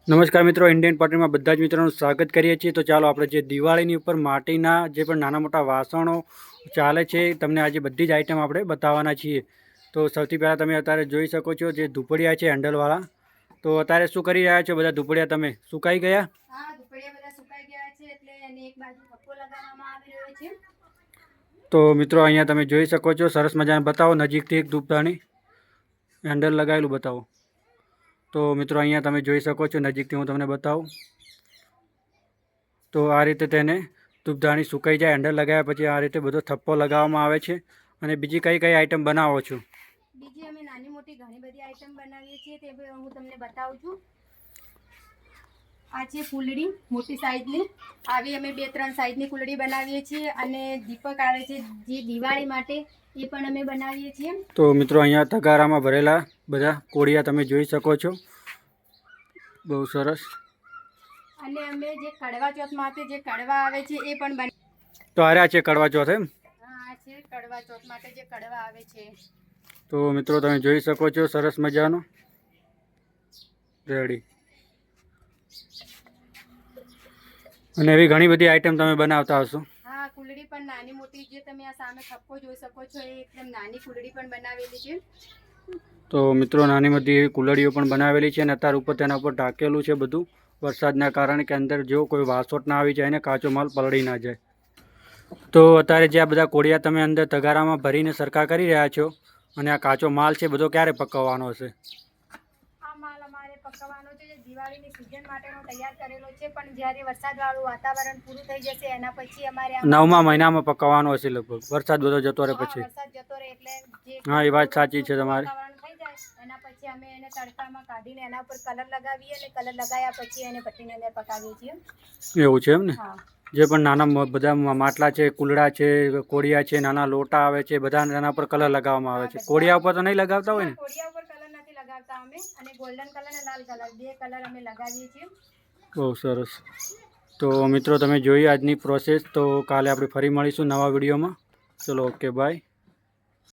નમસ્કાર મિત્રો, ઇન્ડિયન પાર્ટીમાં બધા જ મિત્રોનું સ્વાગત કરીએ છીએ। તો ચાલો આપણે જે દિવાળીની ઉપર માટીના જે પણ નાના મોટા વાસણો ચાલે છે તમને આજે બધી જ આઈટમ આપણે બતાવવાના છીએ। તો સૌથી પહેલાં તમે અત્યારે જોઈ શકો છો જે ધૂપડિયા છે હેન્ડલવાળા। તો અત્યારે શું કરી રહ્યા છો બધા ધૂપડિયા? તમે સુકાઈ ગયા? હા, ધૂપડિયા બધા સુકાઈ ગયા છે એટલે એને એક બાજુ થપ્પો લગાવવામાં આવી રહ્યો છે। તો મિત્રો અહીંયા તમે જોઈ શકો છો, સરસ મજાને બતાવો નજીકથી એક ધૂપદાણી હેન્ડલ લગાવેલું બતાવો। તો મિત્રો અહીંયા તમે જોઈ શકો છો, નજીકથી હું તમને બતાવું તો આ રીતે તેને ધૂપદાણી સુકાઈ જાય, હેન્ડલ લગાવ્યા પછી આ રીતે બધો થપ્પો લગાવવામાં આવે છે। અને બીજી કઈ કઈ આઈટમ બનાવો છો? બીજી અમે નાની મોટી ઘણી બધી આઈટમ બનાવીએ છીએ, તે હું તમને બતાવું છું। આ છે ફૂલડી મોટી સાઈઝની, આવી અમે 2-3 સાઈઝની ફૂલડી બનાવીએ છીએ। અને દીપક આવે છે જે દિવાળી માટે, એ પણ અમે બનાવીએ છીએ। તો મિત્રો અહીંયા તગારામાં ભરેલા બધા કોળિયા તમે જોઈ શકો છો, બહુ સરસ। અને અમે જે કડવા ચોથ માટે જે કડવા આવે છે એ પણ તો આ છે કડવા ચોથ એમ? હા, આ છે કડવા ચોથ માટે જે કડવા આવે છે। તો મિત્રો તમે જોઈ શકો છો, સરસ મજાનો રેડી। અને એવી ઘણી બધી આઈટમ તમે બનાવતા હશો? હા, કુલડી પણ નાની મોટી જે તમે આ સામે થપ્પો જોઈ શકો છો, એ એકદમ નાની કુલડી પણ બનાવેલી છે। તો મિત્રો નાની મોટી એવી કુલડીઓ પણ બનાવેલી છે અને અત્યારે ઉપર તેના ઉપર ઢાંકેલું છે બધું, વરસાદના કારણે કે અંદર જો કોઈ વાસોટ ના આવી જાય ને કાચો માલ પલળી ના જાય। તો અત્યારે જે આ બધા કોળિયા તમે અંદર તગારામાં ભરીને સરખા કરી રહ્યા છો, અને આ કાચો માલ છે બધો ક્યારે પકવવાનો હશે? આ માલ અમારે પકવવાનો છે જે દિવાળીની સિઝન માટેનો તૈયાર કરેલો છે, પણ જ્યારે વરસાદવાળું વાતાવરણ પૂરું થઈ જશે એના પછી અમારે 9મા મહિનામાં પકવવાનો હશે લગભગ, વરસાદ બધો જતો રહે પછી। વરસાદ જતો રહે એટલે જે હા, એ વાત સાચી છે તમારી। વાતાવરણ થઈ જાય એના પછી અમે એને તડકામાં કાઢીને એના ઉપર કલર લગાવીએ અને કલર લગાવ્યા પછી એને ભટ્ટીની અંદર પકાવીએ છીએ। એવું છે એમ ને? હા, જે પણ નાના બધા માટલા છે, કુલડા છે, કોળિયા છે, નાના લોટા આવે છે, બધા એના પર કલર લગાવવામાં આવે છે। કોળિયા ઉપર તો નહીં લગાવતા હોય ને? કોળિયા ઉપર કલર નથી લગાવતા અમે, અને ગોલ્ડન કલર અને લાલ કલર 2 કલર અમે લગાવીએ છીએ। બહુ સરસ। તો મિત્રો તમે જોઈ આજની પ્રોસેસ, તો કાલે આપણે ફરી મળીશું નવા વિડીયોમાં। ચલો, ઓકે, બાય।